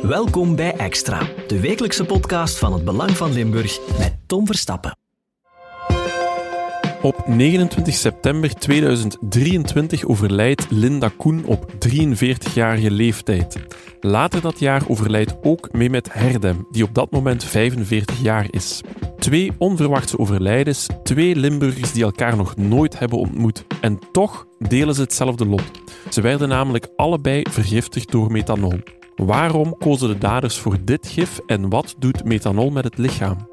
Welkom bij Extra, de wekelijkse podcast van het Belang van Limburg met Tom Verstappen. Op 29 september 2023 overlijdt Linda Koen op 43-jarige leeftijd. Later dat jaar overlijdt ook Mehmet Herdem, die op dat moment 45 jaar is. 2 onverwachte overlijdens, 2 Limburgers die elkaar nog nooit hebben ontmoet. En toch delen ze hetzelfde lot. Ze werden namelijk allebei vergiftigd door methanol. Waarom kozen de daders voor dit gif en wat doet methanol met het lichaam?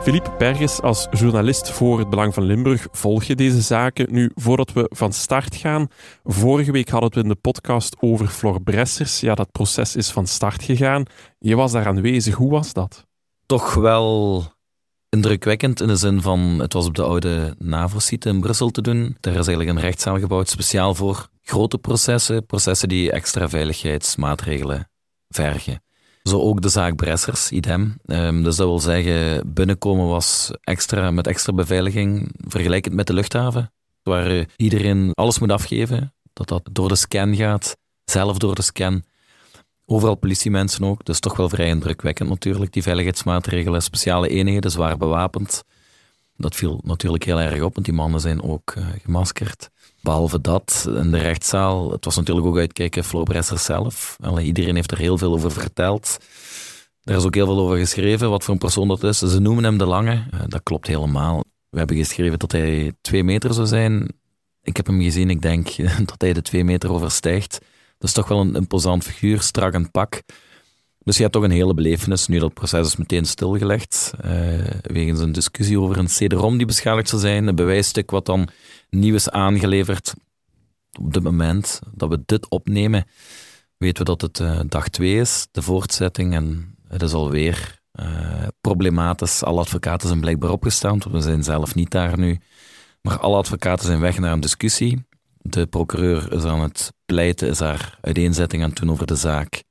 Philippe Berges, als journalist voor het Belang van Limburg volg je deze zaken. Nu, voordat we van start gaan, vorige week hadden we in de podcast over Floor Bressers. Ja, dat proces is van start gegaan. Je was daar aanwezig. Hoe was dat? Toch wel indrukwekkend in de zin van, het was op de oude NAVO-site in Brussel te doen. Daar is eigenlijk een rechtszaal gebouwd, speciaal voor grote processen die extra veiligheidsmaatregelen vergen. Zo ook de zaak Bressers, idem. Dus dat wil zeggen, binnenkomen was met extra beveiliging, vergelijkend met de luchthaven, waar iedereen alles moet afgeven, dat door de scan gaat, zelf door de scan. Overal politiemensen ook, dus toch wel vrij indrukwekkend natuurlijk, die veiligheidsmaatregelen. Speciale eenheden, zwaar bewapend. Dat viel natuurlijk heel erg op, want die mannen zijn ook gemaskerd. Behalve dat, in de rechtszaal, het was natuurlijk ook uitkijken, Floor Bressers zelf. Iedereen heeft er heel veel over verteld. Er is ook heel veel over geschreven, wat voor een persoon dat is. Ze noemen hem de Lange, dat klopt helemaal. We hebben geschreven dat hij 2 meter zou zijn. Ik heb hem gezien, ik denk dat hij de 2 meter overstijgt. Dat is toch wel een imposant figuur, strak in pak. Dus je hebt toch een hele belevenis. Nu, dat proces is meteen stilgelegd, wegens een discussie over een CD-ROM die beschadigd zou zijn, een bewijsstuk wat dan nieuw is aangeleverd. Op dit moment dat we dit opnemen, weten we dat het dag 2 is, de voortzetting, en het is alweer problematisch. Alle advocaten zijn blijkbaar opgestaan, want we zijn zelf niet daar nu. Maar alle advocaten zijn weg naar een discussie. De procureur is aan het pleiten, is haar uiteenzetting aan het doen over de zaak.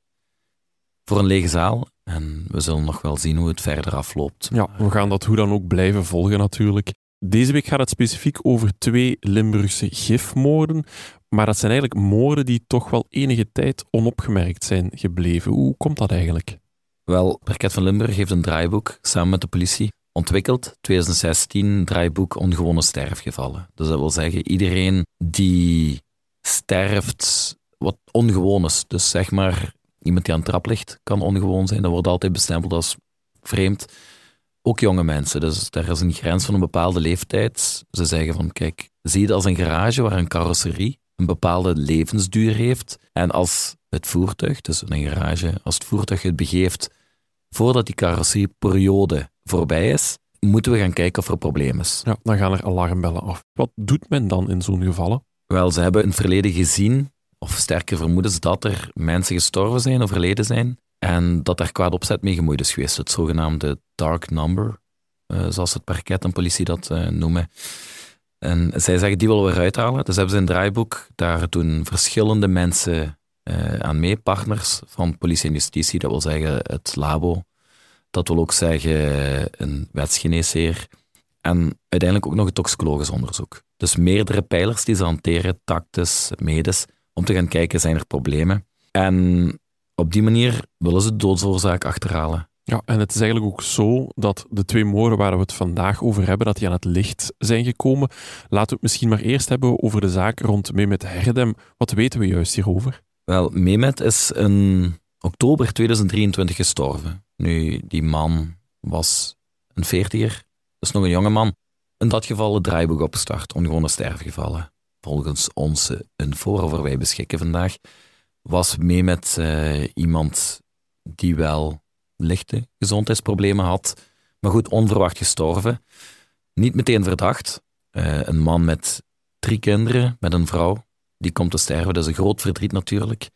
Voor een lege zaal. En we zullen nog wel zien hoe het verder afloopt. Ja, we gaan dat hoe dan ook blijven volgen natuurlijk. Deze week gaat het specifiek over 2 Limburgse gifmoorden. Maar dat zijn eigenlijk moorden die toch wel enige tijd onopgemerkt zijn gebleven. Hoe komt dat eigenlijk? Wel, het Parket van Limburg heeft een draaiboek samen met de politie ontwikkeld. 2016, draaiboek ongewone sterfgevallen. Dus dat wil zeggen, iedereen die sterft wat ongewoon is. Dus zeg maar, iemand die aan het trap ligt, kan ongewoon zijn. Dat wordt altijd bestempeld als vreemd. Ook jonge mensen. Dus daar is een grens van een bepaalde leeftijd. Ze zeggen van, kijk, zie je het als een garage waar een carrosserie een bepaalde levensduur heeft. En als het voertuig, dus een garage, als het voertuig het begeeft voordat die carrosserieperiode voorbij is, moeten we gaan kijken of er een probleem is. Ja, dan gaan er alarmbellen af. Wat doet men dan in zo'n gevallen? Wel, ze hebben in het verleden gezien, of sterke vermoedens, dat er mensen gestorven zijn, overleden zijn, en dat daar kwaad opzet mee gemoeid is geweest. Het zogenaamde dark number, zoals het parket en politie dat noemen. En zij zeggen, die willen we eruit halen. Dus hebben ze een draaiboek, daar doen verschillende mensen aan mee, partners van politie en justitie, dat wil zeggen het labo, dat wil ook zeggen een wetsgeneesheer, en uiteindelijk ook nog het toxicologisch onderzoek. Dus meerdere pijlers die ze hanteren, tactisch, medisch, om te gaan kijken, zijn er problemen? En op die manier willen ze de doodsoorzaak achterhalen. Ja, en het is eigenlijk ook zo dat de 2 moorden waar we het vandaag over hebben, dat die aan het licht zijn gekomen. Laten we het misschien maar eerst hebben over de zaak rond Mehmet Herdem. Wat weten we juist hierover? Wel, Mehmet is in oktober 2023 gestorven. Nu, die man was een 40er, dus nog een jonge man. In dat geval het draaiboek opgestart, ongewone sterfgevallen. Volgens onze info waarover wij beschikken vandaag, was Mehmet iemand die wel lichte gezondheidsproblemen had, maar goed, onverwacht gestorven. Niet meteen verdacht. Een man met 3 kinderen, met een vrouw, die komt te sterven. Dat is een groot verdriet natuurlijk.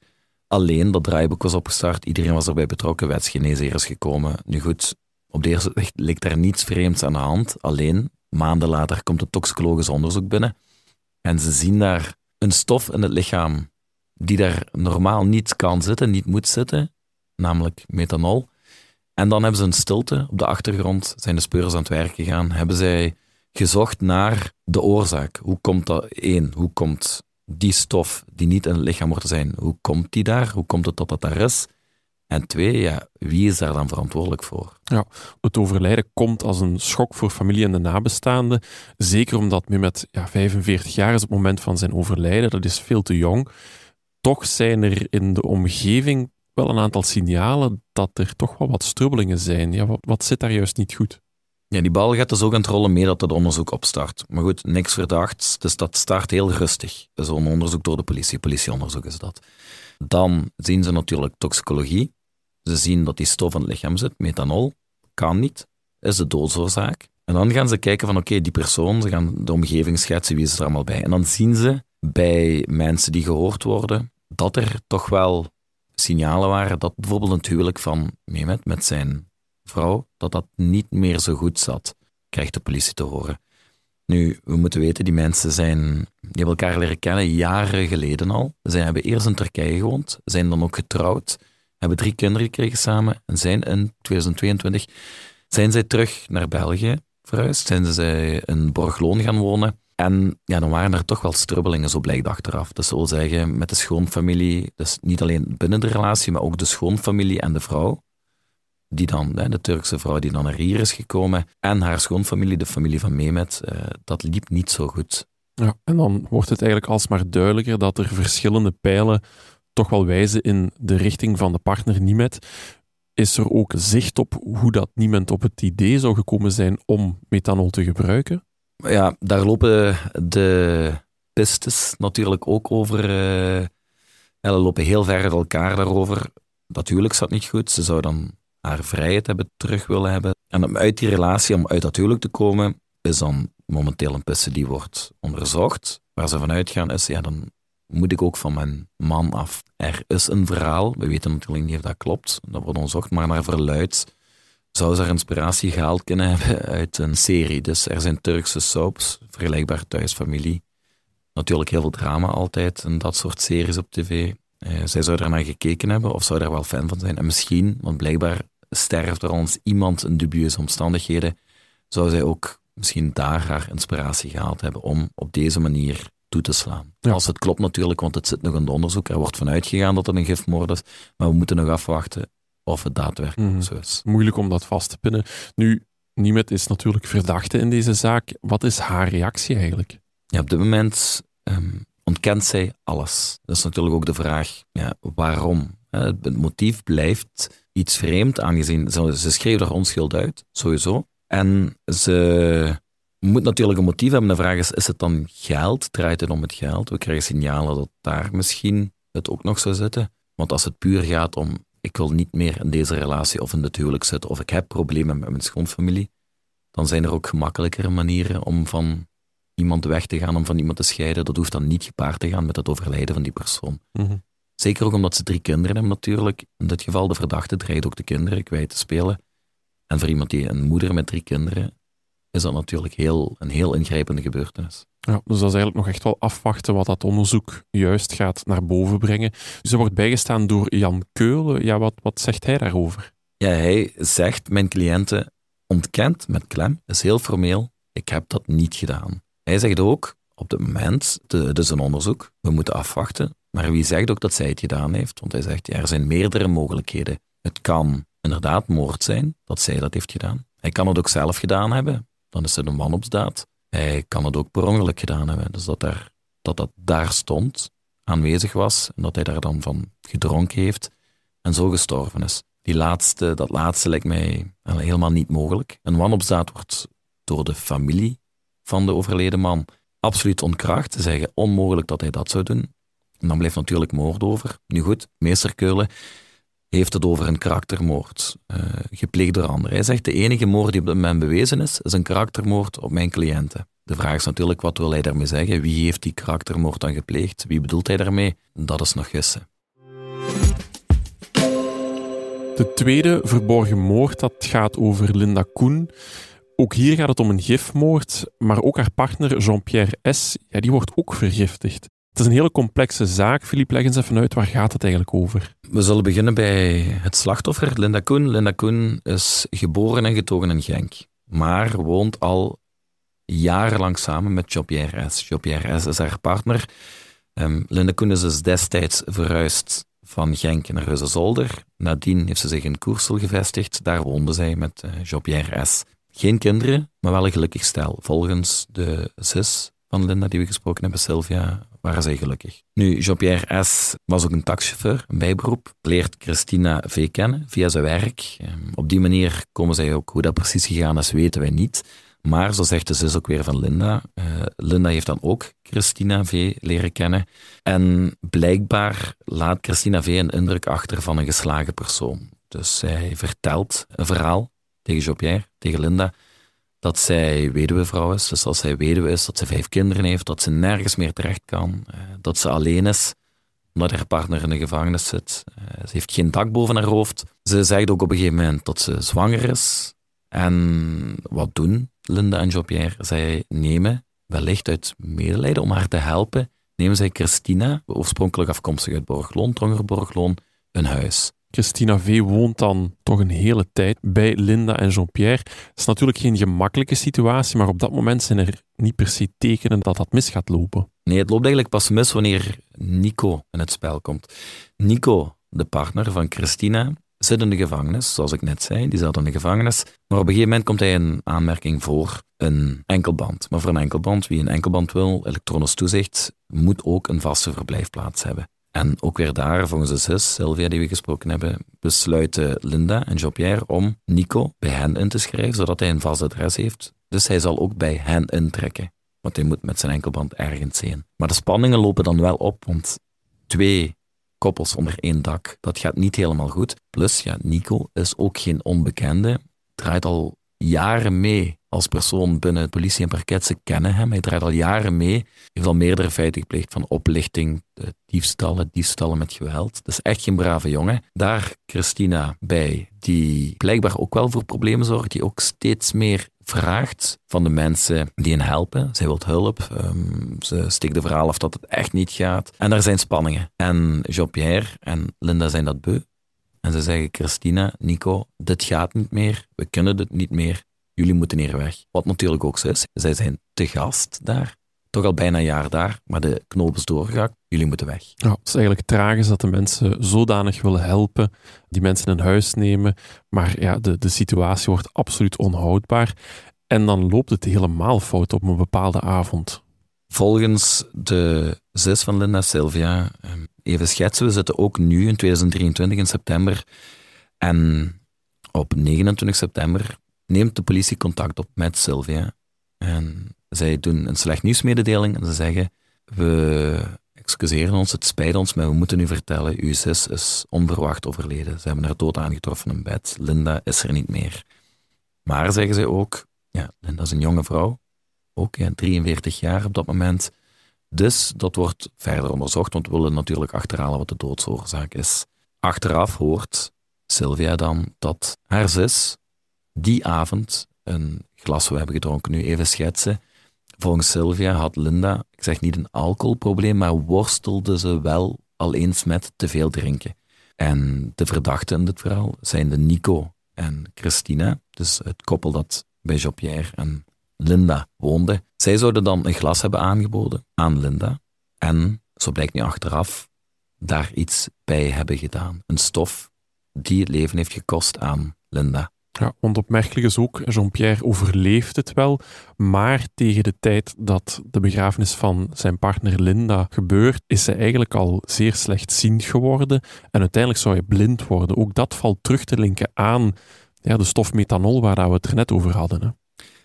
Alleen, dat draaiboek was opgestart, iedereen was erbij betrokken, wetsgeneesheer is gekomen. Nu goed, op de eerste zicht ligt daar niets vreemds aan de hand. Alleen, maanden later komt het toxicologisch onderzoek binnen en ze zien daar een stof in het lichaam die daar normaal niet kan zitten, niet moet zitten, namelijk methanol. En dan hebben ze een stilte op de achtergrond, zijn de speurders aan het werk gegaan, hebben zij gezocht naar de oorzaak. Hoe komt dat? Hoe komt die stof die niet in het lichaam hoort te zijn, hoe komt die daar? Hoe komt het dat dat daar is? En 2, wie is daar dan verantwoordelijk voor? Ja, het overlijden komt als een schok voor familie en de nabestaanden. Zeker omdat Mehmet 45 jaar is op het moment van zijn overlijden. Dat is veel te jong. Toch zijn er in de omgeving wel een aantal signalen dat er toch wel wat strubbelingen zijn. Ja, wat zit daar juist niet goed? Ja, die bal gaat dus ook aan het rollen mee dat het onderzoek opstart. Maar goed, niks verdachts, dus dat start heel rustig. Zo'n onderzoek door de politie, politieonderzoek is dat. Dan zien ze natuurlijk toxicologie. Ze zien dat die stof in het lichaam zit, methanol, kan niet, is de doodsoorzaak. En dan gaan ze kijken van oké, die persoon, ze gaan de omgeving schetsen, wie is er allemaal bij. En dan zien ze bij mensen die gehoord worden, dat er toch wel signalen waren dat bijvoorbeeld het huwelijk van Mehmet met zijn vrouw, dat niet meer zo goed zat, krijgt de politie te horen. Nu, we moeten weten, die mensen die hebben elkaar leren kennen jaren geleden al. Zij hebben eerst in Turkije gewoond, zijn dan ook getrouwd, hebben 3 kinderen gekregen samen en zijn in 2022 zijn zij terug naar België verhuisd, zijn zij in Borgloon gaan wonen. En dan waren er toch wel strubbelingen, zo blijkt achteraf. Dus dat wil zeggen, met de schoonfamilie, dus niet alleen binnen de relatie, maar ook de schoonfamilie en de vrouw, die dan, de Turkse vrouw die dan naar hier is gekomen, en haar schoonfamilie, de familie van Mehmet, dat liep niet zo goed. Ja, en dan wordt het eigenlijk alsmaar duidelijker dat er verschillende pijlen toch wel wijzen in de richting van de partner Nimet. Is er ook zicht op hoe dat Nimet op het idee zou gekomen zijn om methanol te gebruiken? Ja, daar lopen de pistes natuurlijk ook over. Ze lopen heel ver uit elkaar daarover. Dat huwelijk zat niet goed. Ze zou dan haar vrijheid terug willen hebben. En om uit die relatie, om uit dat huwelijk te komen, is dan momenteel een piste die wordt onderzocht. Waar ze vanuit gaan is, dan moet ik ook van mijn man af. Er is een verhaal, we weten natuurlijk niet of dat klopt, dat wordt onderzocht, maar naar verluidt zou ze er inspiratie gehaald kunnen hebben uit een serie. Dus er zijn Turkse soaps, vergelijkbaar Thuisfamilie. Natuurlijk heel veel drama altijd en dat soort series op tv. Zij zou daar naar gekeken hebben of zou daar wel fan van zijn. En misschien, want blijkbaar sterft er ons iemand in dubieuze omstandigheden, zou zij ook misschien daar haar inspiratie gehaald hebben om op deze manier toe te slaan. Ja. Als het klopt natuurlijk, want het zit nog in het onderzoek. Er wordt vanuit gegaan dat het een gifmoord is, maar we moeten nog afwachten of het daadwerkelijk zo is. Moeilijk om dat vast te pinnen. Nu, Nimet is natuurlijk verdachte in deze zaak. Wat is haar reactie eigenlijk? Ja, op dit moment ontkent zij alles. Dat is natuurlijk ook de vraag, waarom? Het motief blijft iets vreemd, aangezien ze schreef haar onschuld uit, sowieso. En ze moet natuurlijk een motief hebben. De vraag is het dan geld? Draait het om het geld? We krijgen signalen dat daar misschien het ook nog zou zitten. Want als het puur gaat om, ik wil niet meer in deze relatie of in dit huwelijk zitten, of ik heb problemen met mijn schoonfamilie, dan zijn er ook gemakkelijkere manieren om van iemand weg te gaan, om van iemand te scheiden. Dat hoeft dan niet gepaard te gaan met het overlijden van die persoon. Mm-hmm. Zeker ook omdat ze 3 kinderen hebben natuurlijk. In dit geval de verdachte dreigt ook de kinderen kwijt te spelen. En voor iemand die een moeder met 3 kinderen, is dat natuurlijk een heel ingrijpende gebeurtenis. Ja, dus dat is eigenlijk nog echt wel afwachten wat dat onderzoek juist gaat naar boven brengen. Dus er wordt bijgestaan door Jan Keulen. Ja, wat zegt hij daarover? Ja, hij zegt, mijn cliënte ontkent met klem, is heel formeel, ik heb dat niet gedaan. Hij zegt ook, op dit moment, het is een onderzoek, we moeten afwachten, maar wie zegt ook dat zij het gedaan heeft? Want hij zegt, er zijn meerdere mogelijkheden. Het kan inderdaad moord zijn, dat zij dat heeft gedaan. Hij kan het ook zelf gedaan hebben, dan is het een wanopsdaad. Hij kan het ook per ongeluk gedaan hebben, dus dat daar stond, aanwezig was, en dat hij daar dan van gedronken heeft en zo gestorven is. Dat laatste lijkt mij helemaal niet mogelijk. Een wanopsdaad wordt door de familie van de overleden man absoluut ontkracht. Ze zeggen onmogelijk dat hij dat zou doen. En dan blijft natuurlijk moord over. Nu goed, meester Keulen heeft het over een karaktermoord, gepleegd door anderen. Hij zegt, de enige moord die op dit moment bewezen is een karaktermoord op mijn cliënten. De vraag is natuurlijk, wat wil hij daarmee zeggen? Wie heeft die karaktermoord dan gepleegd? Wie bedoelt hij daarmee? Dat is nog gissen. De tweede verborgen moord, dat gaat over Linda Koen. Ook hier gaat het om een gifmoord, maar ook haar partner Jean-Pierre S., die wordt ook vergiftigd. Het is een hele complexe zaak. Philippe, leg eens even uit, waar gaat het eigenlijk over? We zullen beginnen bij het slachtoffer, Linda Koen. Linda Koen is geboren en getogen in Genk, maar woont al jarenlang samen met Jean-Pierre S. Jean-Pierre S. is haar partner. Linda Koen is dus destijds verhuisd van Genk naar Huizen-Zolder. Nadien heeft ze zich in Koersel gevestigd. Daar woonde zij met Jean-Pierre S. Geen kinderen, maar wel een gelukkig stel. Volgens de zus van Linda die we gesproken hebben, Sylvia, waren zij gelukkig. Nu, Jean-Pierre S. was ook een taxichauffeur, een bijberoep. Leert Christina V. kennen via zijn werk. Op die manier komen zij ook, hoe dat precies gegaan is, weten wij niet. Maar, zo zegt de zus ook weer van Linda, Linda heeft dan ook Christina V. leren kennen. En blijkbaar laat Christina V. een indruk achter van een geslagen persoon. Dus zij vertelt een verhaal tegen Jean-Pierre, tegen Linda, dat zij weduwevrouw is. Dus als zij weduwe is, dat ze 5 kinderen heeft, dat ze nergens meer terecht kan, dat ze alleen is, omdat haar partner in de gevangenis zit. Ze heeft geen dak boven haar hoofd. Ze zegt ook op een gegeven moment dat ze zwanger is. En wat doen Linda en Jean-Pierre? Zij nemen, wellicht uit medelijden om haar te helpen, nemen zij Christina, oorspronkelijk afkomstig uit Borgloon, Trongerborgloon, een huis. Christina V. woont dan toch een hele tijd bij Linda en Jean-Pierre. Het is natuurlijk geen gemakkelijke situatie, maar op dat moment zijn er niet per se tekenen dat dat mis gaat lopen. Nee, het loopt eigenlijk pas mis wanneer Nico in het spel komt. Nico, de partner van Christina, zit in de gevangenis, zoals ik net zei. Die zat in de gevangenis. Maar op een gegeven moment komt hij in aanmerking voor een enkelband. Maar voor een enkelband, wie een enkelband wil, elektronisch toezicht, moet ook een vaste verblijfplaats hebben. En ook weer daar, volgens de zus, Sylvia, die we gesproken hebben, besluiten Linda en Jean-Pierre om Nico bij hen in te schrijven, zodat hij een vast adres heeft. Dus hij zal ook bij hen intrekken. Want hij moet met zijn enkelband ergens heen. Maar de spanningen lopen dan wel op, want 2 koppels onder 1 dak, dat gaat niet helemaal goed. Plus, ja, Nico is ook geen onbekende. Draait al jaren mee als persoon binnen politie en parket. Ze kennen hem, hij draait al jaren mee. Heeft al meerdere feiten gepleegd van oplichting, diefstallen met geweld. Dus echt geen brave jongen. Daar Christina bij, die blijkbaar ook wel voor problemen zorgt, die ook steeds meer vraagt van de mensen die hen helpen. Zij wil hulp. Ze steekt de verhaal af dat het echt niet gaat. En er zijn spanningen. En Jean-Pierre en Linda zijn dat beu. En ze zeggen, Christina, Nico, dit gaat niet meer. We kunnen dit niet meer. Jullie moeten hier weg. Wat natuurlijk ook zo is. Zij zijn te gast daar. Toch al bijna een jaar daar. Maar de knoop is doorgehakt. Jullie moeten weg. Ja, het is eigenlijk tragisch dat de mensen zodanig willen helpen. Die mensen in huis nemen. Maar ja, de situatie wordt absoluut onhoudbaar. En dan loopt het helemaal fout op een bepaalde avond. Volgens de zus van Linda, Sylvia, even schetsen, we zitten ook nu in 2023 in september. En op 29 september neemt de politie contact op met Sylvia. En zij doen een slecht nieuwsmededeling en ze zeggen, we excuseren ons, het spijt ons, maar we moeten u vertellen, uw zus is onverwacht overleden. Ze hebben haar dood aangetroffen in bed. Linda is er niet meer. Maar, zeggen zij ook, ja, Linda is een jonge vrouw. Ook 43 jaar op dat moment. Dus dat wordt verder onderzocht, want we willen natuurlijk achterhalen wat de doodsoorzaak is. Achteraf hoort Sylvia dan dat haar zus die avond een glas we hebben gedronken. Nu even schetsen. Volgens Sylvia had Linda, ik zeg niet een alcoholprobleem, maar worstelde ze wel al eens met te veel drinken. En de verdachten in dit verhaal zijn de Nico en Christina, dus het koppel dat bij Jean-Pierre en Linda woonde. Zij zouden dan een glas hebben aangeboden aan Linda en, zo blijkt nu achteraf, daar iets bij hebben gedaan. Een stof die het leven heeft gekost aan Linda. Ja, want opmerkelijk is ook, Jean-Pierre overleeft het wel, maar tegen de tijd dat de begrafenis van zijn partner Linda gebeurt, is hij eigenlijk al zeer slechtziend geworden en uiteindelijk zou hij blind worden. Ook dat valt terug te linken aan de stof methanol waar we het er net over hadden. Hè.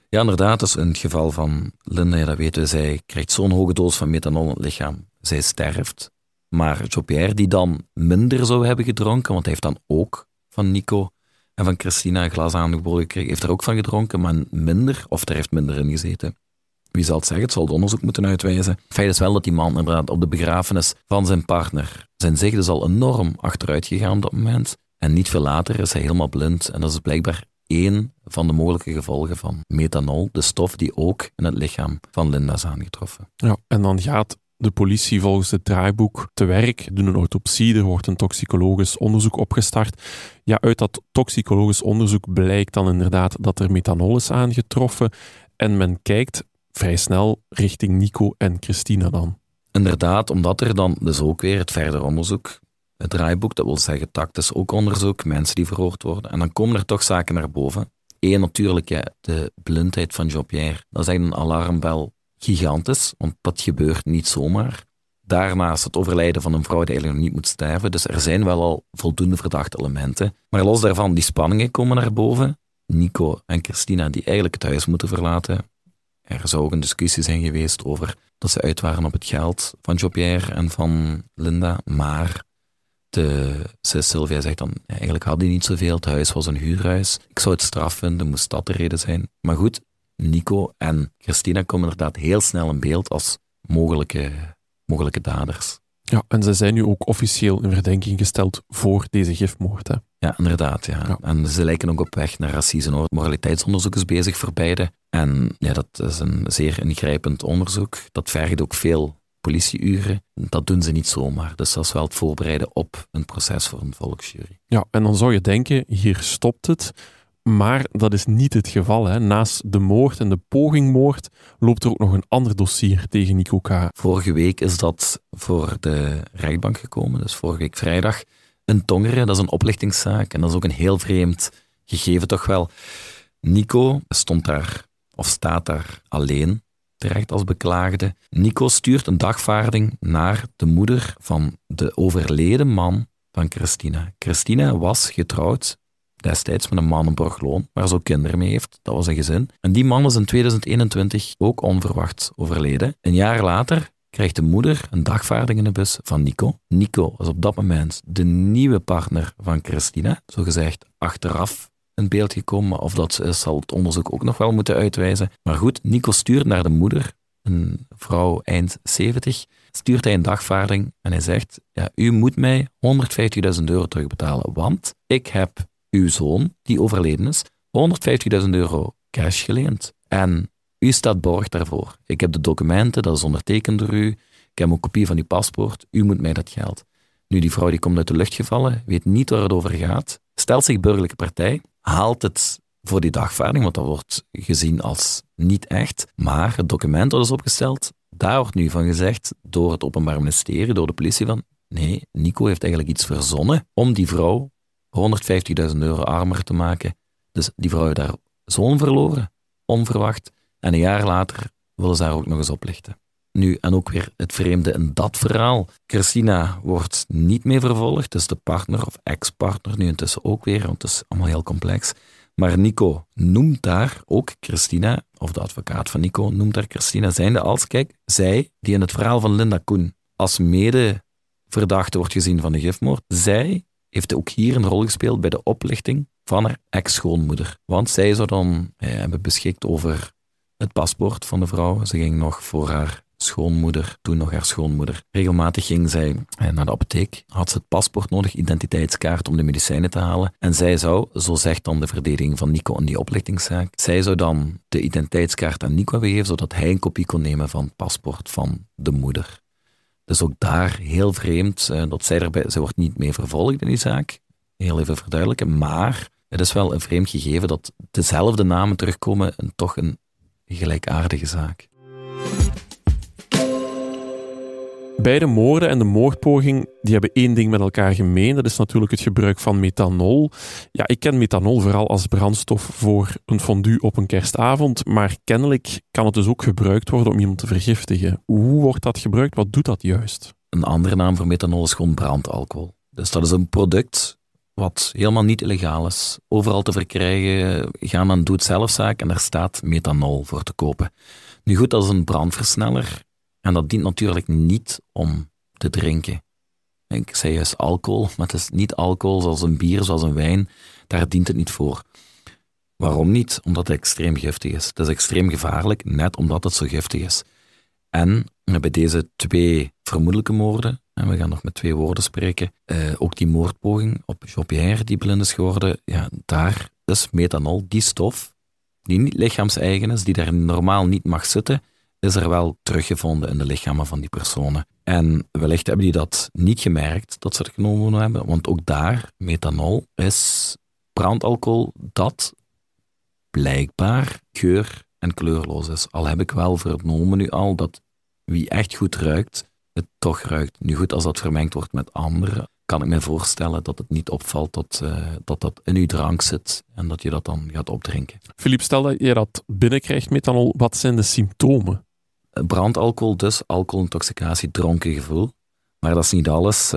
Ja, inderdaad. Dus in het geval van Linda, ja, dat weten we, zij krijgt zo'n hoge doos van methanol in het lichaam. Zij sterft. Maar Jean-Pierre, die dan minder zou hebben gedronken, want hij heeft dan ook van Nico en van Christina een glas aangeboden gekregen, heeft er ook van gedronken, maar minder, of er heeft minder in gezeten. Wie zal het zeggen? Het zal het onderzoek moeten uitwijzen. Feit is wel dat die man inderdaad op de begrafenis van zijn partner, zijn zicht is al enorm achteruit gegaan op dat moment. En niet veel later is hij helemaal blind. En dat is blijkbaar één van de mogelijke gevolgen van methanol, de stof die ook in het lichaam van Linda is aangetroffen. Ja, en dan gaat de politie volgens het draaiboek te werk, doen een autopsie, er wordt een toxicologisch onderzoek opgestart. Ja, uit dat toxicologisch onderzoek blijkt dan inderdaad dat er methanol is aangetroffen en men kijkt vrij snel richting Nico en Christina dan. Inderdaad, omdat er dan dus ook weer het verder onderzoek, het draaiboek, dat wil zeggen tactisch ook onderzoek, mensen die verhoord worden, en dan komen er toch zaken naar boven. Eén natuurlijk, ja, de blindheid van Jean-Pierre. Dat is eigenlijk een alarmbel gigantisch, want dat gebeurt niet zomaar. Daarnaast het overlijden van een vrouw die eigenlijk nog niet moet sterven, dus er zijn wel al voldoende verdachte elementen. Maar los daarvan, die spanningen komen naar boven. Nico en Christina die eigenlijk het huis moeten verlaten. Er zou ook een discussie zijn geweest over dat ze uit waren op het geld van Jean-Pierre en van Linda, maar Sylvia zegt dan, eigenlijk had hij niet zoveel, het huis was een huurhuis. Ik zou het straf vinden, moest dat de reden zijn. Maar goed, Nico en Christina komen inderdaad heel snel in beeld als mogelijke daders. Ja, en ze zijn nu ook officieel in verdenking gesteld voor deze gifmoord. Hè? Ja, inderdaad. Ja. En ze lijken ook op weg naar racisme. Moraliteitsonderzoek is bezig voor beide. En ja, dat is een zeer ingrijpend onderzoek. Dat vergt ook veel politieuren. Dat doen ze niet zomaar. Dus dat is wel het voorbereiden op een proces voor een volksjury. Ja, en dan zou je denken, hier stopt het. Maar dat is niet het geval. Hè. Naast de moord en de pogingmoord loopt er ook nog een ander dossier tegen Nico K. Vorige week is dat voor de rechtbank gekomen, dus vorige week vrijdag. In Tongeren, dat is een oplichtingszaak en dat is ook een heel vreemd gegeven toch wel. Nico staat daar alleen terecht als beklaagde. Nico stuurt een dagvaarding naar de moeder van de overleden man van Christina. Christina was getrouwd destijds met een man in Borgloon, waar ze ook kinderen mee heeft. Dat was een gezin. En die man is in 2021 ook onverwacht overleden. Een jaar later krijgt de moeder een dagvaarding in de bus van Nico. Nico was op dat moment de nieuwe partner van Christina, zogezegd achteraf in beeld gekomen, maar of dat ze is, zal het onderzoek ook nog wel moeten uitwijzen. Maar goed, Nico stuurt naar de moeder, een vrouw eind 70, stuurt hij een dagvaarding en hij zegt, ja, u moet mij €150.000 terugbetalen, want ik heb uw zoon, die overleden is, €150.000 cash geleend. En u staat borg daarvoor. Ik heb de documenten, dat is ondertekend door u. Ik heb een kopie van uw paspoort. U moet mij dat geld. Nu, die vrouw die komt uit de lucht gevallen, weet niet waar het over gaat, stelt zich burgerlijke partij, haalt het voor die dagvaarding, want dat wordt gezien als niet echt. Maar het document dat is opgesteld, daar wordt nu van gezegd door het Openbaar Ministerie, door de politie van, nee, Nico heeft eigenlijk iets verzonnen om die vrouw €150.000 armer te maken. Dus die vrouw heeft daar zoon verloren, onverwacht. En een jaar later willen ze haar ook nog eens oplichten. Nu, en ook weer het vreemde in dat verhaal. Christina wordt niet meer vervolgd, dus de partner of ex-partner nu intussen ook weer, want het is allemaal heel complex. Maar Nico noemt daar ook Christina, of de advocaat van Nico noemt daar Christina zijnde als, kijk, zij die in het verhaal van Linda Koen als mede-verdachte wordt gezien van de gifmoord, zij heeft ook hier een rol gespeeld bij de oplichting van haar ex-schoonmoeder. Want zij zou dan hebben beschikt over het paspoort van de vrouw. Ze ging nog voor haar schoonmoeder, toen nog haar schoonmoeder. Regelmatig ging zij naar de apotheek, had ze het paspoort nodig, identiteitskaart om de medicijnen te halen. En zij zou, zo zegt dan de verdediging van Nico in die oplichtingszaak, zij zou dan de identiteitskaart aan Nico hebben gegeven, zodat hij een kopie kon nemen van het paspoort van de moeder. Dus ook daar heel vreemd dat zij wordt niet mee vervolgd in die zaak. Heel even verduidelijken. Maar het is wel een vreemd gegeven dat dezelfde namen terugkomen in toch een gelijkaardige zaak. Beide moorden en de moordpoging die hebben één ding met elkaar gemeen. Dat is natuurlijk het gebruik van methanol. Ja, ik ken methanol vooral als brandstof voor een fondue op een kerstavond, maar kennelijk kan het dus ook gebruikt worden om iemand te vergiftigen. Hoe wordt dat gebruikt? Wat doet dat juist? Een andere naam voor methanol is gewoon brandalcohol. Dus dat is een product wat helemaal niet illegaal is. Overal te verkrijgen, ga naar een doe-het-zelf-zaak en daar staat methanol voor te kopen. Nu goed, dat is een brandversneller. En dat dient natuurlijk niet om te drinken. Ik zei juist alcohol, maar het is niet alcohol zoals een bier, zoals een wijn. Daar dient het niet voor. Waarom niet? Omdat het extreem giftig is. Het is extreem gevaarlijk, net omdat het zo giftig is. En bij deze 2 vermoedelijke moorden, en we gaan nog met 2 woorden spreken, ook die moordpoging op Jean-Pierre die blind is geworden, ja, daar is methanol, die stof, die niet lichaamseigen is, die daar normaal niet mag zitten, is er wel teruggevonden in de lichamen van die personen. En wellicht hebben die dat niet gemerkt, dat ze het genomen hebben, want ook daar, methanol, is brandalcohol dat blijkbaar geur- en kleurloos is. Al heb ik wel vernomen nu al dat wie echt goed ruikt, het toch ruikt. Nu goed, als dat vermengd wordt met anderen, kan ik me voorstellen dat het niet opvalt dat in uw drank zit en dat je dat dan gaat opdrinken. Philippe, stel dat je dat binnenkrijgt, methanol, wat zijn de symptomen? Brandalcohol dus, alcoholintoxicatie, dronken gevoel. Maar dat is niet alles.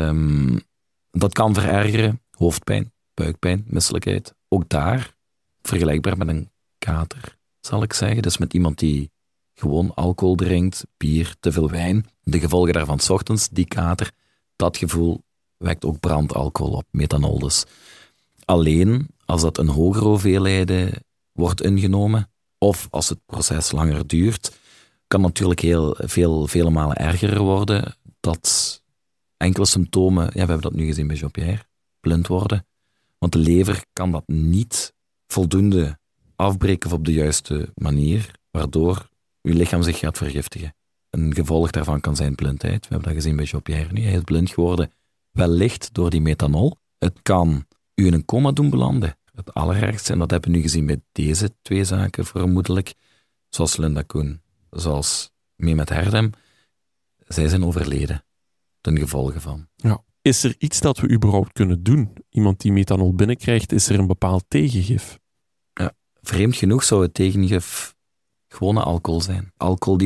Dat kan verergeren. Hoofdpijn, buikpijn, misselijkheid. Ook daar, vergelijkbaar met een kater, zal ik zeggen. Dus met iemand die gewoon alcohol drinkt, bier, te veel wijn. De gevolgen daarvan 's ochtends, die kater, dat gevoel wekt ook brandalcohol op, methanol dus. Alleen als dat een hogere hoeveelheden wordt ingenomen, of als het proces langer duurt, kan natuurlijk vele malen erger worden. Dat enkele symptomen, we hebben dat nu gezien bij Jean-Pierre, blind worden. Want de lever kan dat niet voldoende afbreken op de juiste manier, waardoor uw lichaam zich gaat vergiftigen. Een gevolg daarvan kan zijn blindheid. We hebben dat gezien bij Jean-Pierre nu. Hij is blind geworden, wellicht door die methanol. Het kan u in een coma doen belanden. Het allerergste, en dat hebben we nu gezien bij deze twee zaken vermoedelijk, zoals Linda Koen, zoals Mehmet Herdem. Zij zijn overleden ten gevolge van. Ja. Is er iets dat we überhaupt kunnen doen? Iemand die methanol binnenkrijgt, is er een bepaald tegengif? Ja, vreemd genoeg zou het tegengif gewone alcohol zijn. Alcohol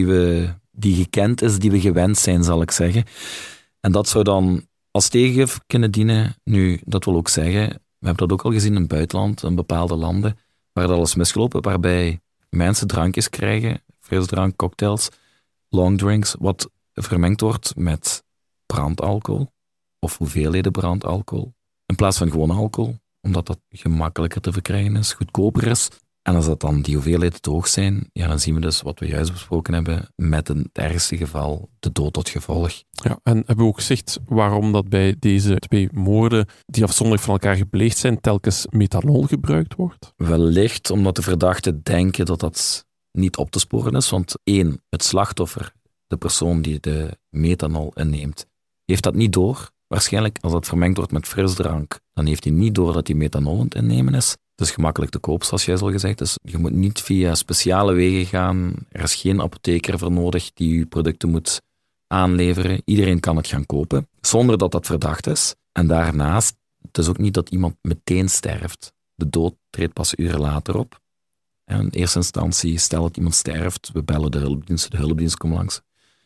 die gekend is, die we gewend zijn, zal ik zeggen. En dat zou dan als tegengif kunnen dienen. Nu, dat wil ook zeggen, we hebben dat ook al gezien in het buitenland, in bepaalde landen, waar dat alles misgelopen, waarbij mensen drankjes krijgen, frisdrank, cocktails, longdrinks, wat vermengd wordt met brandalcohol, of hoeveelheden brandalcohol, in plaats van gewoon alcohol, omdat dat gemakkelijker te verkrijgen is, goedkoper is. En als dat dan die hoeveelheden te hoog zijn, ja, dan zien we dus wat we juist besproken hebben, met in het ergste geval de dood tot gevolg. Ja, en hebben we ook gezegd waarom dat bij deze twee moorden, die afzonderlijk van elkaar gepleegd zijn, telkens methanol gebruikt wordt? Wellicht omdat de verdachten denken dat dat niet op te sporen is, want 1, het slachtoffer, de persoon die de methanol inneemt, heeft dat niet door. Waarschijnlijk, als dat vermengd wordt met frisdrank, dan heeft hij niet door dat hij methanol aan het innemen is. Het is gemakkelijk te koop, zoals jij al gezegd. Dus je moet niet via speciale wegen gaan. Er is geen apotheker voor nodig die je producten moet aanleveren. Iedereen kan het gaan kopen, zonder dat dat verdacht is. En daarnaast, het is ook niet dat iemand meteen sterft. De dood treedt pas uren later op. En in eerste instantie, stel dat iemand sterft, we bellen de hulpdienst komt langs.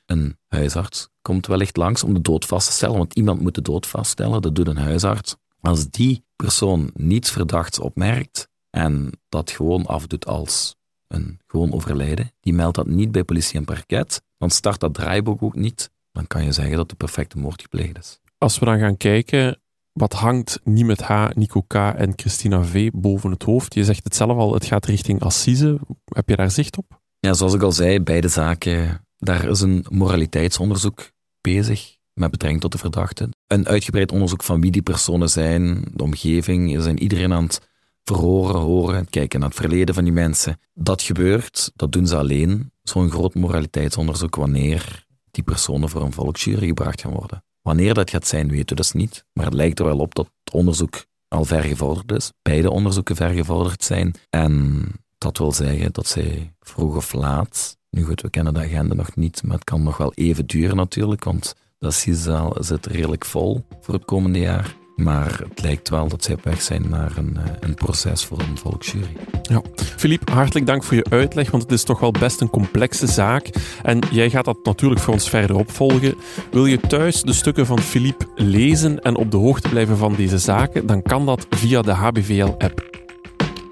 Een huisarts komt wellicht langs om de dood vast te stellen, want iemand moet de dood vaststellen, dat doet een huisarts. Als die persoon niets verdachts opmerkt en dat gewoon afdoet als een gewoon overlijden, die meldt dat niet bij politie en parket, dan start dat draaiboek ook niet, dan kan je zeggen dat de perfecte moord gepleegd is. Als we dan gaan kijken, wat hangt Niemet H., Nico K. en Christina V. boven het hoofd? Je zegt het zelf al, het gaat richting assise. Heb je daar zicht op? Ja, zoals ik al zei, beide zaken, daar is een moraliteitsonderzoek bezig met betrekking tot de verdachten. Een uitgebreid onderzoek van wie die personen zijn, de omgeving, er zijn iedereen aan het verhoren, horen, kijken naar het verleden van die mensen. Dat gebeurt, dat doen ze alleen, zo'n groot moraliteitsonderzoek, wanneer die personen voor een volksjury gebracht gaan worden. Wanneer dat gaat zijn, weten we dus niet, maar het lijkt er wel op dat het onderzoek al vergevorderd is, beide onderzoeken vergevorderd zijn, en dat wil zeggen dat zij vroeg of laat, nu goed, we kennen de agenda nog niet, maar het kan nog wel even duren natuurlijk, want de assisezaal zit redelijk vol voor het komende jaar. Maar het lijkt wel dat zij op weg zijn naar een proces voor een volksjury. Ja. Philippe, hartelijk dank voor je uitleg, want het is toch wel best een complexe zaak. En jij gaat dat natuurlijk voor ons verder opvolgen. Wil je thuis de stukken van Philippe lezen en op de hoogte blijven van deze zaken, dan kan dat via de HBVL-app.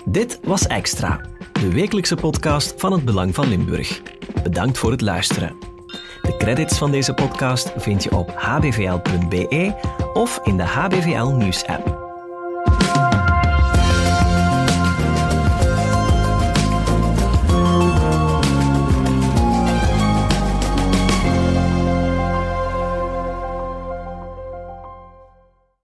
Dit was Extra, de wekelijkse podcast van het Belang van Limburg. Bedankt voor het luisteren. De credits van deze podcast vind je op hbvl.be of in de HBVL Nieuws-app.